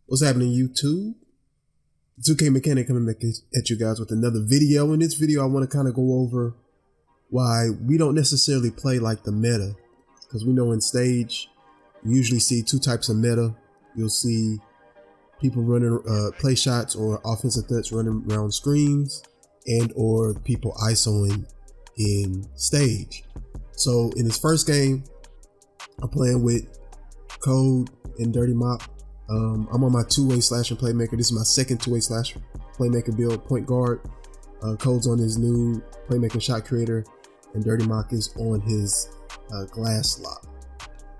What's happening, YouTube? 2K Mechanic coming back at you guys with another video. In this video, I want to kind of go over why we don't necessarily play like the meta. Because we know in Stage, you usually see two types of meta. You'll see people running play shots or offensive threats running around screens, and or people ISOing in Stage. So in this first game, I'm playing with Code and Dirty Mop. I'm on my two-way slashing playmaker. This is my second two-way slash playmaker build, point guard. Code's on his new playmaking shot creator, and Dirty Mock is on his glass lock.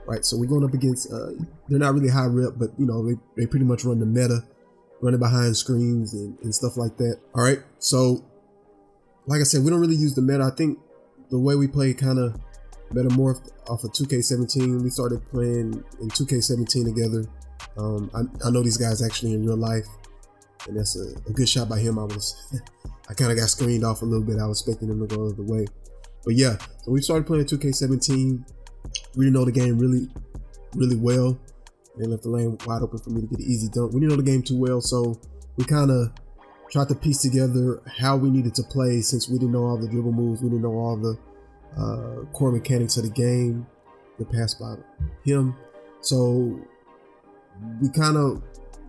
Right, so we're going up against, they're not really high rep, but you know, they pretty much run the meta, running behind screens and stuff like that. All right, so like I said, we don't really use the meta. I think the way we play kind of metamorphed off of 2K17. We started playing in 2K17 together. I know these guys actually in real life, and that's a good shot by him. I kind of got screened off a little bit. I was expecting him to go the other way, but yeah. So we started playing 2K17. We didn't know the game really well. They left the lane wide open for me to get an easy dunk. We didn't know the game too well, so we kind of tried to piece together how we needed to play since we didn't know all the dribble moves. We didn't know all the core mechanics of the game. The pass by him, so we kind of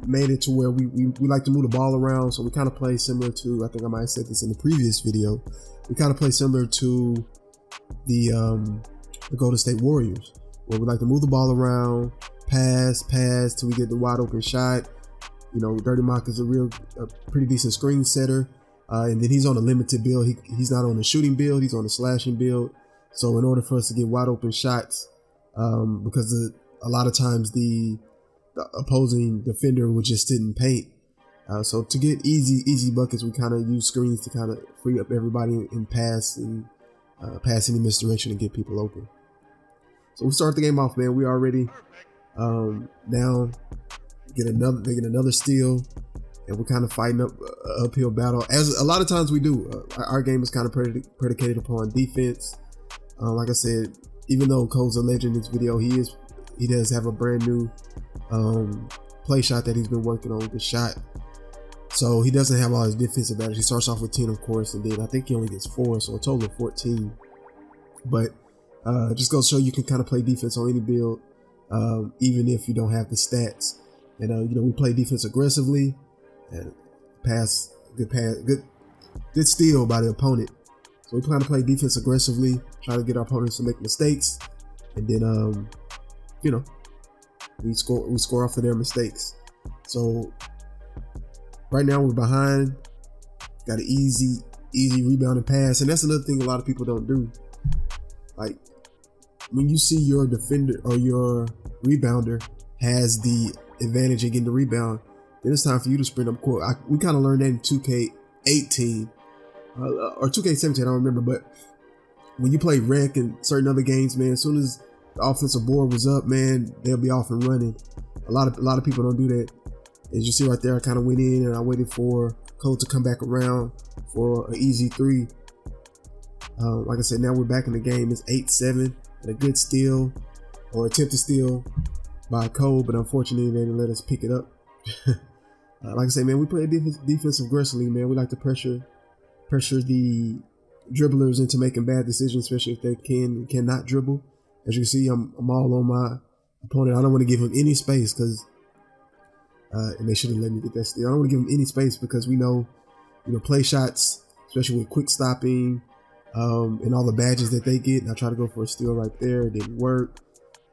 made it to where we like to move the ball around. So we kind of play similar to, I think I might have said this in the previous video, we kind of play similar to the Golden State Warriors, where we like to move the ball around, pass till we get the wide open shot. You know, Dirty Mock is a pretty decent screen setter, and then he's on a limited build. He's not on a shooting build, he's on a slashing build. So in order for us to get wide open shots, because a lot of times the opposing defender would just sit in paint. So to get easy buckets, we kind of use screens to kind of free up everybody and pass any misdirection and get people open. So we start the game off, man. We already down, they get another steal, and we're kind of fighting up an uphill battle, as a lot of times we do. Our game is kind of predicated upon defense. Like I said, even though Cole's a legend in this video, he does have a brand new play shot that he's been working on with the shot. So he doesn't have all his defensive advantage. He starts off with 10, of course, and then I think he only gets 4, so a total of 14. But just goes to show you can kind of play defense on any build, even if you don't have the stats. And you know, we play defense aggressively, and good steal by the opponent. So we plan to play defense aggressively, try to get our opponents to make mistakes, and then you know, we score off of their mistakes. So right now we're behind, got an easy rebound and pass, and that's another thing a lot of people don't do. Like, when you see your defender or your rebounder has the advantage in getting the rebound, then it's time for you to sprint up court. We kind of learned that in 2K18 or 2K17, I don't remember, but when you play rec and certain other games, man, as soon as the offensive board was up, man, they'll be off and running. A lot of people don't do that. As you see right there, I kind of went in and I waited for Cole to come back around for an easy 3. Like I said, now we're back in the game. It's 8-7 and a good steal or attempted steal by Cole, but unfortunately they didn't let us pick it up. Like I said, man, we play defense aggressively, man. We like to pressure the dribblers into making bad decisions, especially if they cannot dribble. As you can see, I'm all on my opponent. I don't want to give him any space because, and they should have let me get that steal. I don't want to give him any space because we know, you know, play shots, especially with quick stopping, and all the badges that they get. And I try to go for a steal right there. It didn't work.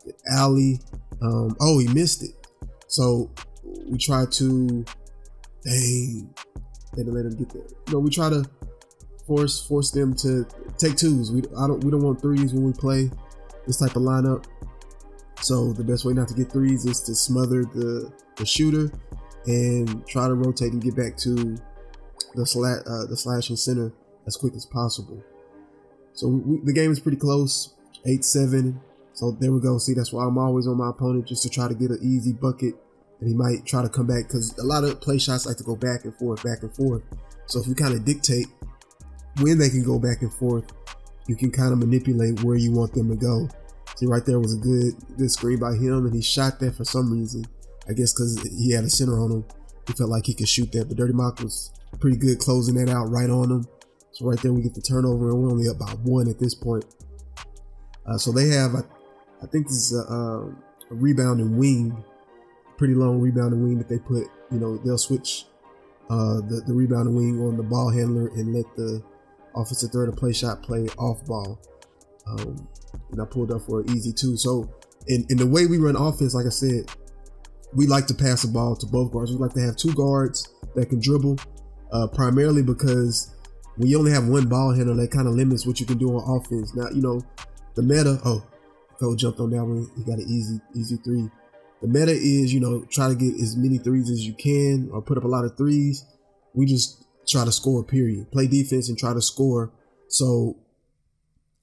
The alley. Oh, he missed it. So we try to, they didn't let him get there. You know, we try to force them to take twos. We don't want threes when we play this type of lineup. So the best way not to get threes is to smother the shooter and try to rotate and get back to the slashing center as quick as possible. So the game is pretty close, 8-7. So there we go. See, that's why I'm always on my opponent, just to try to get an easy bucket, and he might try to come back because a lot of play shots like to go back and forth. So if you kind of dictate when they can go back and forth, you can kind of manipulate where you want them to go. See, right there was a good screen by him, and he shot that for some reason. I guess because he had a center on him, he felt like he could shoot that. But Dirty Mac was pretty good closing that out right on him. So right there we get the turnover, and we're only up by 1 at this point. So they have, I think this is a rebounding wing, pretty long rebounding wing that they put. They'll switch the rebounding wing on the ball handler and let the offensive third or play shot play off ball. And I pulled up for an easy 2. So in the way we run offense, like I said, we like to pass the ball to both guards. We like to have 2 guards that can dribble, primarily because when you only have 1 ball handler, that kind of limits what you can do on offense. Now, the meta, Cole jumped on that one. He got an easy 3. The meta is, try to get as many threes as you can or put up a lot of threes. We just try to score, period. Play defense and try to score. So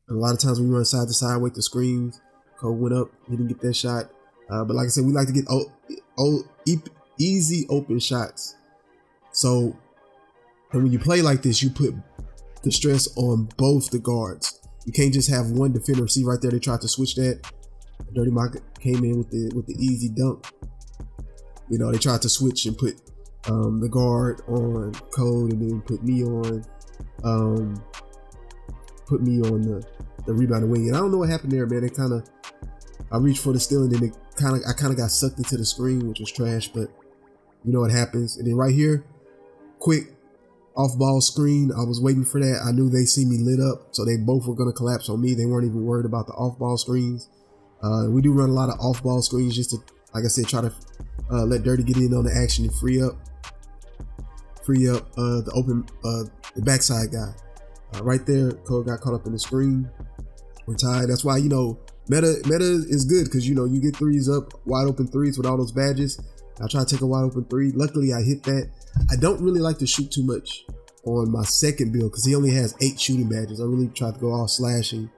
a lot of times we run side to side, wait the screens. Cole went up, he didn't get that shot. But like I said, we like to get easy open shots. So, and when you play like this, you put the stress on both the guards. You can't just have one defender. See right there, they tried to switch that. Dirty Mac came in with the easy dunk. They tried to switch and put the guard on Code and then put me on the rebounding wing. And I don't know what happened there, man. I reached for the steal and then I kind of got sucked into the screen, which was trash, but what happens. And then right here, quick off-ball screen. I was waiting for that. I knew they see me lit up, so they both were going to collapse on me. They weren't even worried about the off-ball screens. We do run a lot of off-ball screens just to, like I said, try to let Dirty get in on the action and free up the backside guy. Right there, Cole got caught up in the screen. We're tied. That's why, meta is good because, you get threes up, wide open threes with all those badges. I try to take a wide open 3. Luckily, I hit that. I don't really like to shoot too much on my second build because he only has 8 shooting badges. I really tried to go all slashing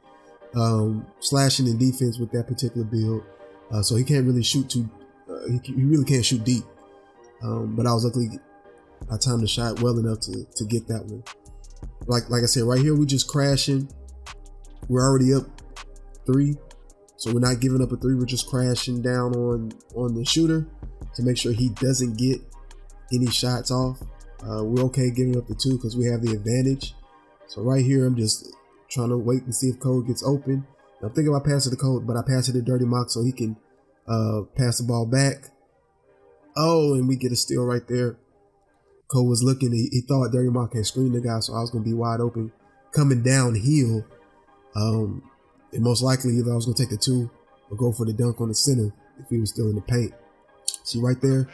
in defense with that particular build. So he can't really shoot he really can't shoot deep. But I was luckily, I timed the shot well enough to get that one. Like I said, right here, we just crashing. We're already up 3. So we're not giving up a 3. We're just crashing down on the shooter to make sure he doesn't get any shots off. We're okay giving up the 2 because we have the advantage. So right here, I'm just trying to wait and see if Code gets open. I'm thinking about passing to Code, but I pass it to Dirty Mac so he can pass the ball back. Oh, and we get a steal right there. Code was looking. He thought Dirty Mac had screened the guy, so I was going to be wide open. Coming downhill, and most likely either I was going to take the 2 or go for the dunk on the center if he was still in the paint. See right there,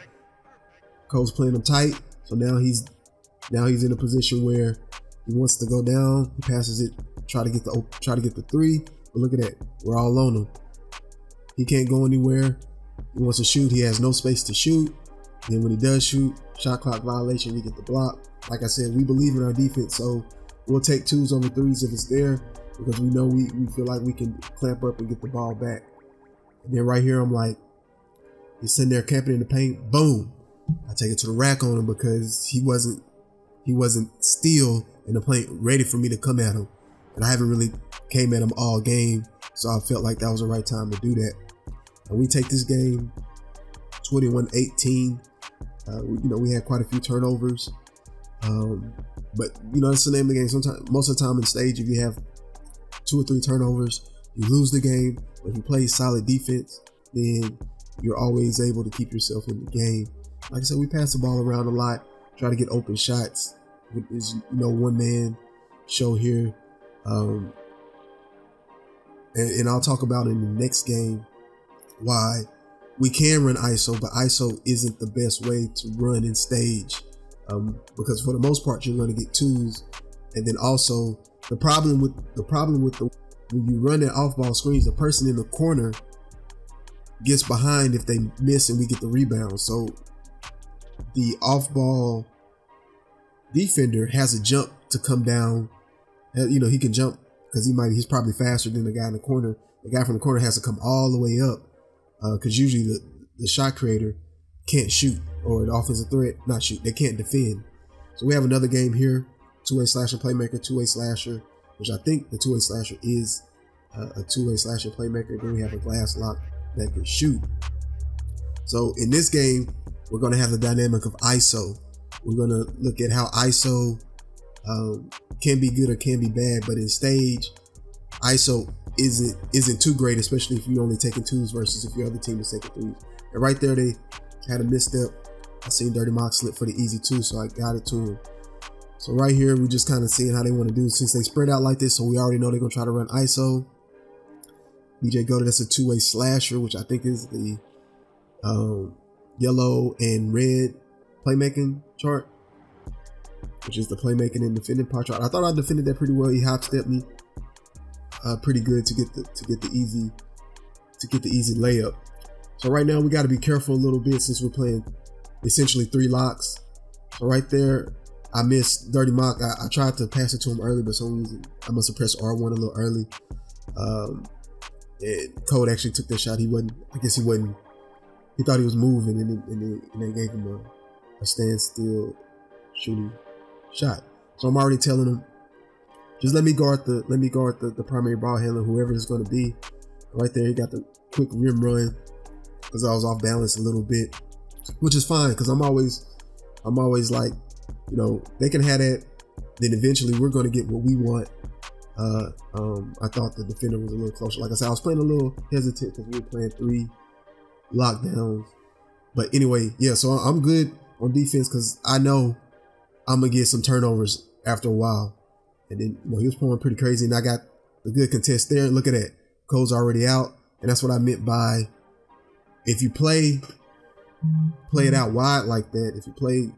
Cole's playing him tight. So now he's in a position where he wants to go down. He passes it, try to get the 3. But look at that, we're all on him. He can't go anywhere. He wants to shoot. He has no space to shoot. Then when he does shoot, shot clock violation, we get the block. Like I said, we believe in our defense, so we'll take 2s over 3s if it's there because we know we feel like we can clamp up and get the ball back. And then right here, I'm like, he's sitting there camping in the paint. Boom! I take it to the rack on him because he wasn't still in the paint, ready for me to come at him. And I haven't really came at him all game, so I felt like that was the right time to do that. And we take this game 21-18. We had quite a few turnovers, but that's the name of the game. Sometimes, most of the time in stage, if you have 2 or 3 turnovers, you lose the game. But if you play solid defense, then you're always able to keep yourself in the game. Like I said, we pass the ball around a lot, try to get open shots. It's one man show here, and I'll talk about in the next game why we can run ISO, but ISO isn't the best way to run in stage, because for the most part you're going to get 2s, and then also the problem with when you run that off-ball screens, the person in the corner gets behind if they miss and we get the rebound. So the off-ball defender has a jump to come down. He can jump because he's probably faster than the guy in the corner. The guy from the corner has to come all the way up because usually the shot creator can't shoot, or the offensive threat not shoot. They can't defend. So we have another game here. 2-way slasher playmaker, 2-way slasher, which I think the 2-way slasher is a 2-way slasher playmaker. Then we have a glass lock that can shoot. So in this game, we're going to have the dynamic of ISO. We're going to look at how ISO can be good or can be bad, but in stage, ISO isn't too great, especially if you're only taking twos versus if your other team is taking threes. And right there, they had a misstep. I seen Dirty Mock slip for the easy two, so I got it to him. So right here, we're just kind of seeing how they want to do since they spread out like this. So we already know they're going to try to run ISO. BJ20, that's a two-way slasher, which I think is the yellow and red playmaking chart, which is the playmaking and defending part chart. I thought I defended that pretty well. He hop stepped me pretty good to get the easy layup. So right now we got to be careful a little bit since we're playing essentially three locks. So right there, I missed Dirty Mock. I tried to pass it to him early, but for some reason I must have pressed R1 a little early. And Code actually took that shot. He thought he was moving, and they gave him a standstill shooting shot. So I'm already telling him, just let me guard the primary ball handler, whoever it's going to be. Right there, he got the quick rim run because I was off balance a little bit, which is fine because I'm always like, they can have that. Then eventually we're going to get what we want. I thought the defender was a little closer. Like I said, I was playing a little hesitant because we were playing three lockdowns. But anyway, yeah, so I'm good on defense because I know I'm going to get some turnovers after a while. And then, he was pulling pretty crazy, and I got the good contest there. Look at that. Code's already out. And that's what I meant by if you play it out wide like that, if you play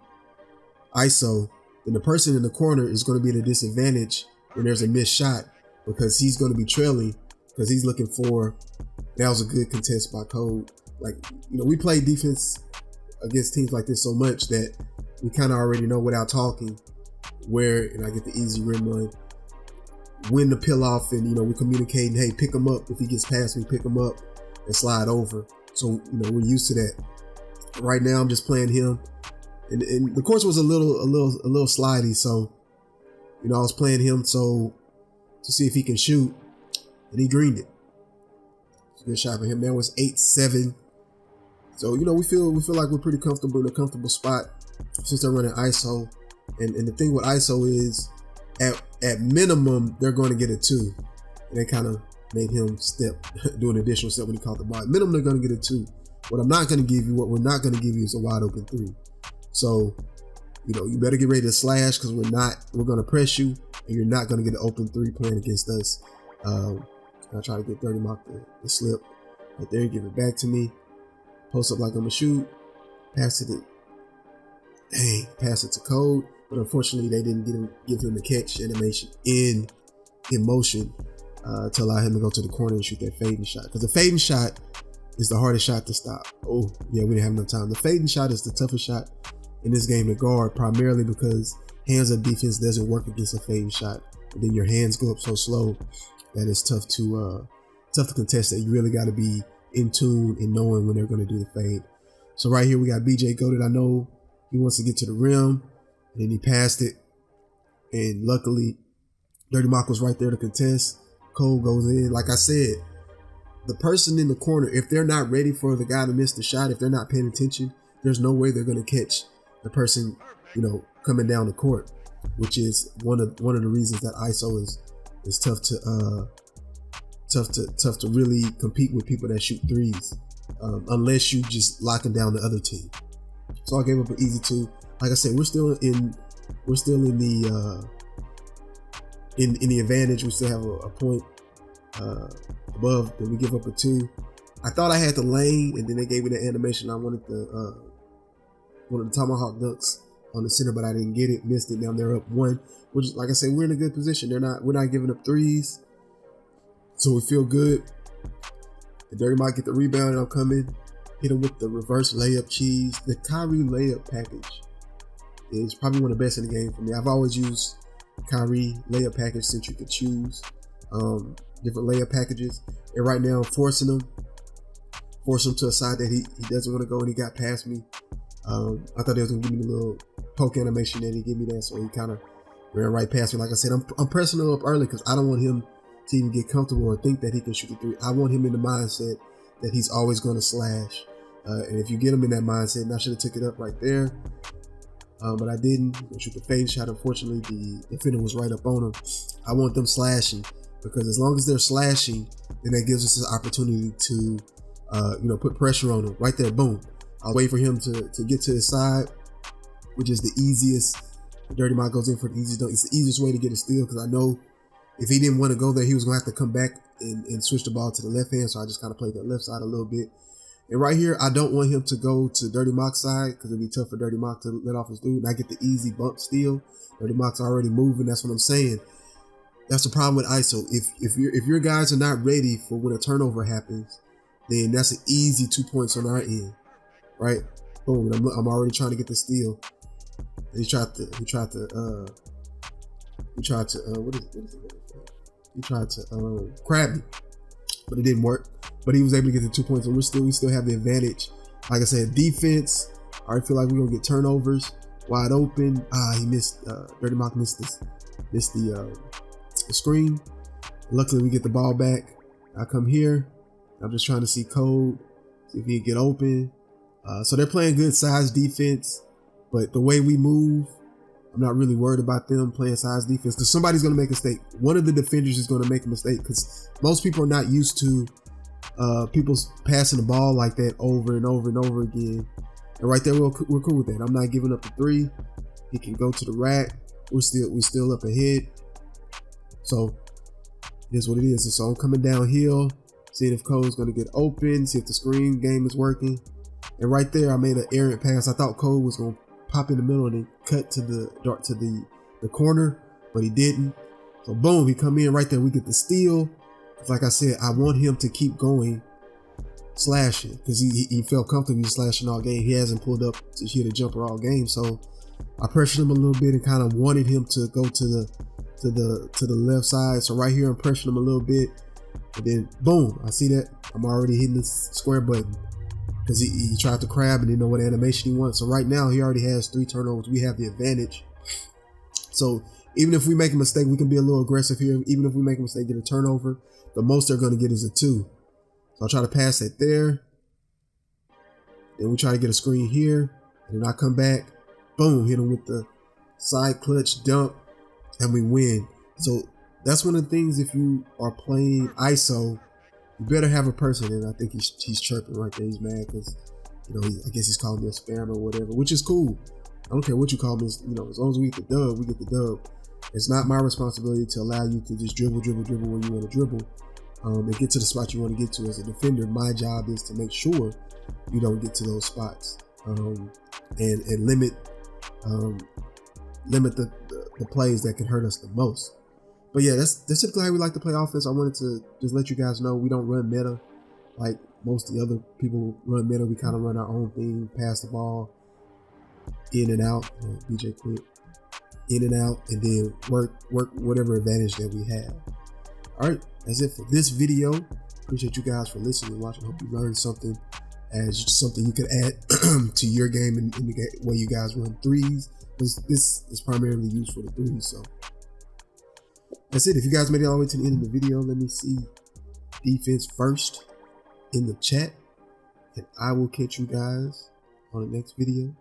ISO, then the person in the corner is going to be at a disadvantage when there's a missed shot because he's going to be trailing because he's looking for, that was a good contest by Code. Like, we play defense against teams like this so much that we kind of already know without talking where, and I get the easy rim run, when to peel off, and, we're communicating, hey, pick him up. If he gets past me, pick him up and slide over. So, we're used to that. Right now, I'm just playing him. And the course was a little slidey, so, I was playing him to see if he can shoot, and he greened it. It's a good shot for him. Now it's 8-7. So, we feel like we're pretty comfortable in a comfortable spot since they're running ISO. And the thing with ISO is, at minimum, they're going to get a 2. And they kind of made him do an additional step when he caught the ball. At minimum, they're going to get a 2. What we're not going to give you is a wide open 3. So, you better get ready to slash because we're going to press you, and you're not going to get an open 3 playing against us. I try to get Dirty Mock the slip right there, give it back to me, post up like I'm going to shoot, pass it to Code. But unfortunately, they didn't give him the catch animation in motion to allow him to go to the corner and shoot that fading shot. Because the fading shot is the hardest shot to stop. Oh, yeah, we didn't have enough time. The fading shot is the toughest shot in this game to guard, primarily because hands-up defense doesn't work against a fading shot. And then your hands go up so slow that it's tough to contest that. You really got to be in tune and knowing when they're going to do the fade. So right here, we got BJ20. I know he wants to get to the rim. And then he passed it, and luckily, Dirty Mock was right there to contest. Cole goes in. Like I said, the person in the corner, if they're not ready for the guy to miss the shot, if they're not paying attention, there's no way they're going to catch the person, coming down the court, which is one of the reasons that ISO is tough to really compete with people that shoot threes, unless you just locking down the other team. So I gave up an easy 2. Like I said, we're still in the advantage. We still have a point above. Then we give up a 2. I thought I had the lane, and then they gave me the animation. I wanted the tomahawk dunks on the center, but I didn't get it. Missed it. Now they're up 1. Which, like I said, we're in a good position. We're not giving up threes, so we feel good. The Dirty might get the rebound, and I'll come in, hit him with the reverse layup cheese. The Kyrie layup package is probably one of the best in the game for me. I've always used Kyrie layup package since you could choose different layup packages. And right now, I'm forcing him to a side that he doesn't want to go, and he got past me. I thought he was going to give me a little poke animation, and he gave me that, so he kind of ran right past me. Like I said, I'm pressing him up early because I don't want him to even get comfortable or think that he can shoot the 3. I want him in the mindset that he's always going to slash. And if you get them in that mindset, and I should have took it up right there, but I didn't. I shoot the fade shot. Unfortunately, the defender was right up on him. I want them slashing, because as long as they're slashing, then that gives us an opportunity to, put pressure on him. Right there, boom. I'll wait for him to get to his side, which is the easiest. The dirty mock goes in for the easiest. It's the easiest way to get a steal, because I know if he didn't want to go there, he was going to have to come back and switch the ball to the left hand. So I just kind of played that left side a little bit. And right here, I don't want him to go to Dirty Mock's side, because it'd be tough for Dirty Mock to let off his dude. And I get the easy bump steal. Dirty Mock's already moving. That's what I'm saying. That's the problem with ISO. If your guys are not ready for when a turnover happens, then that's an easy 2 points on our end, right? Boom. I'm already trying to get the steal. And he tried to crab me, but it didn't work. But he was able to get the 2 points, and we still have the advantage. Like I said, defense. I already feel like we're gonna get turnovers. Wide open. He missed. Dirty Mock missed the screen. Luckily, we get the ball back. I come here. I'm just trying to see code, see if he can get open. So they're playing good size defense, but the way we move, I'm not really worried about them playing size defense, because somebody's going to make a mistake. One of the defenders is going to make a mistake, because most people are not used to people passing the ball like that over and over and over again. And right there, we're cool with that. I'm not giving up the three. He can go to the rack. We're still up ahead. So here's what it is. So I'm coming downhill, seeing if Code's going to get open, see if the screen game is working. And right there, I made an errant pass. I thought Code was going to pop in the middle and then cut to the corner, but he didn't. So boom, he come in right there. We get the steal. Like I said, I want him to keep going slashing, because he felt comfortable slashing all game. He hasn't pulled up to hit a jumper all game, so I pressured him a little bit and kind of wanted him to go to the left side. So right here, I'm pressuring him a little bit, and then boom, I see that I'm already hitting the square button, because he tried to crab and didn't know what animation he wants. So right now, he already has 3 turnovers. We have the advantage. So even if we make a mistake, we can be a little aggressive here. Even if we make a mistake, get a turnover, the most they're going to get is a 2. So I'll try to pass it there. Then we try to get a screen here. And then I come back. Boom, hit him with the side clutch dump. And we win. So that's one of the things, if you are playing ISO, you better have a person. And I think he's chirping right there. He's mad because, I guess he's calling me a spammer or whatever, which is cool. I don't care what you call me. As long as we get the dub, we get the dub. It's not my responsibility to allow you to just dribble when you want to dribble, and get to the spot you want to get to. As a defender, my job is to make sure you don't get to those spots, and limit the plays that can hurt us the most. But yeah, that's typically how we like to play offense. I wanted to just let you guys know we don't run meta like most of the other people run meta. We kind of run our own thing, pass the ball in and out, BJ quit, in and out, and then work whatever advantage that we have. All right, that's it for this video. Appreciate you guys for listening and watching. Hope you learned something as something you could add to your game and in the way you guys run threes. This is primarily used for the threes. So that's it. If you guys made it all the way to the end of the video, let me see defense first in the chat, and I will catch you guys on the next video.